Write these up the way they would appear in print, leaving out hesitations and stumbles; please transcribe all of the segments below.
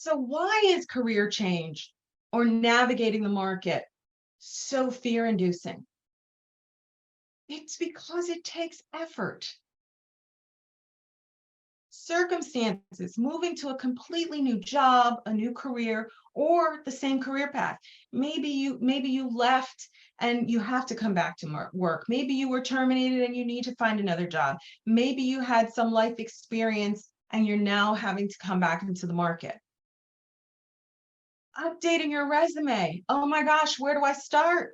So why is career change or navigating the market so fear-inducing? It's because it takes effort. Circumstances, moving to a completely new job, a new career, or the same career path. Maybe you left and you have to come back to work. Maybe you were terminated and you need to find another job. Maybe you had some life experience and you're now having to come back into the market. Updating your resume. Oh my gosh, where do I start?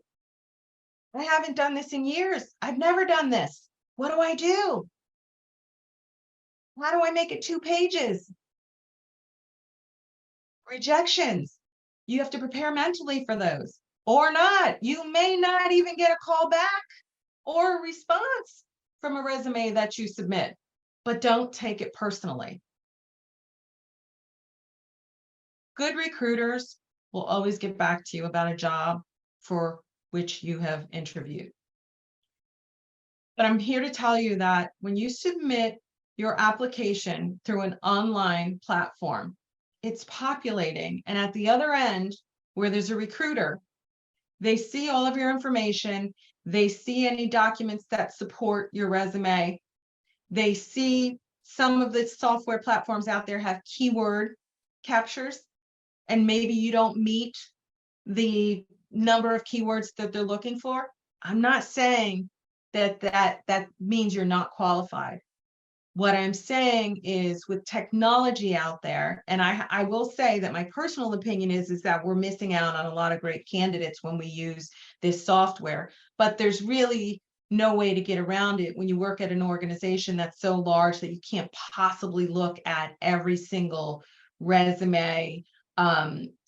I haven't done this in years. I've never done this. What do I do? How do I make it 2 pages? Rejections. You have to prepare mentally for those or not. You may not even get a call back or a response from a resume that you submit, but don't take it personally. Good recruiters will always get back to you about a job for which you have interviewed. But I'm here to tell you that when you submit your application through an online platform, it's populating. And at the other end, where there's a recruiter, they see all of your information. They see any documents that support your resume. They see some of the software platforms out there have keyword captures, and maybe you don't meet the number of keywords that they're looking for. I'm not saying that means you're not qualified. What I'm saying is with technology out there, and I will say that my personal opinion is that we're missing out on a lot of great candidates when we use this software, but there's really no way to get around it when you work at an organization that's so large that you can't possibly look at every single resume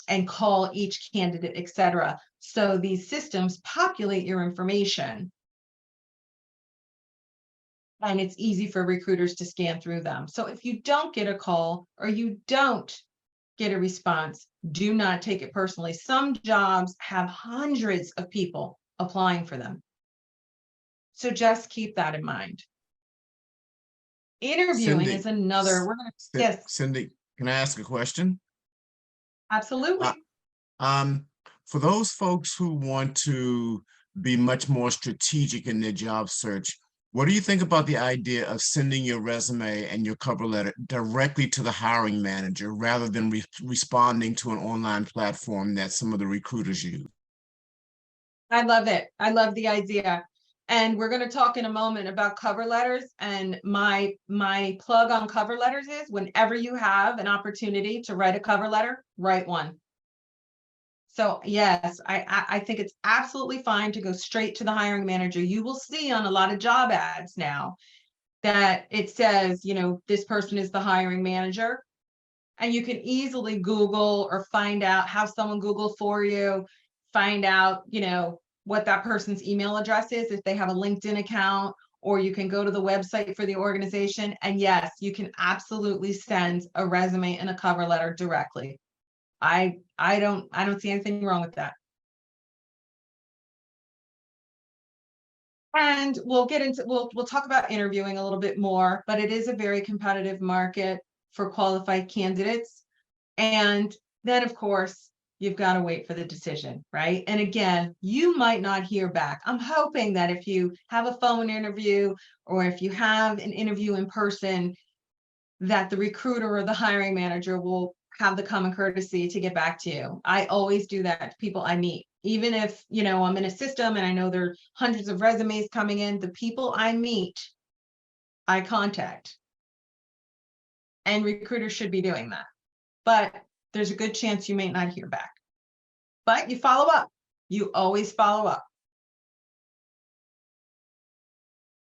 and call each candidate, etc. So these systems populate your information, and it's easy for recruiters to scan through them. So if you don't get a call or you don't get a response, do not take it personally. Some jobs have hundreds of people applying for them. So just keep that in mind. Interviewing Cindy, is another, yes, Cindy, can I ask a question? absolutely. For those folks who want to be much more strategic in their job search, what do you think about the idea of sending your resume and your cover letter directly to the hiring manager rather than responding to an online platform that some of the recruiters use? I love it. I love the idea. And we're going to talk in a moment about cover letters. And my plug on cover letters is whenever you have an opportunity to write a cover letter, write one. So yes, I think it's absolutely fine to go straight to the hiring manager. You will see on a lot of job ads now that it says, you know, this person is the hiring manager. And you can easily Google or find out, have someone Google for you, find out, you know, what that person's email address is, if they have a LinkedIn account, or you can go to the website for the organization. And yes, you can absolutely send a resume and a cover letter directly. I don't see anything wrong with that. And we'll talk about interviewing a little bit more, but it is a very competitive market for qualified candidates. And then of course, you've got to wait for the decision, right? And again, you might not hear back. I'm hoping that if you have a phone interview or if you have an interview in person, that the recruiter or the hiring manager will have the common courtesy to get back to you. I always do that to people I meet. Even if, you know, I'm in a system and I know there are hundreds of resumes coming in, the people I meet, I contact. And recruiters should be doing that. But there's a good chance you may not hear back. But you follow up. You always follow up.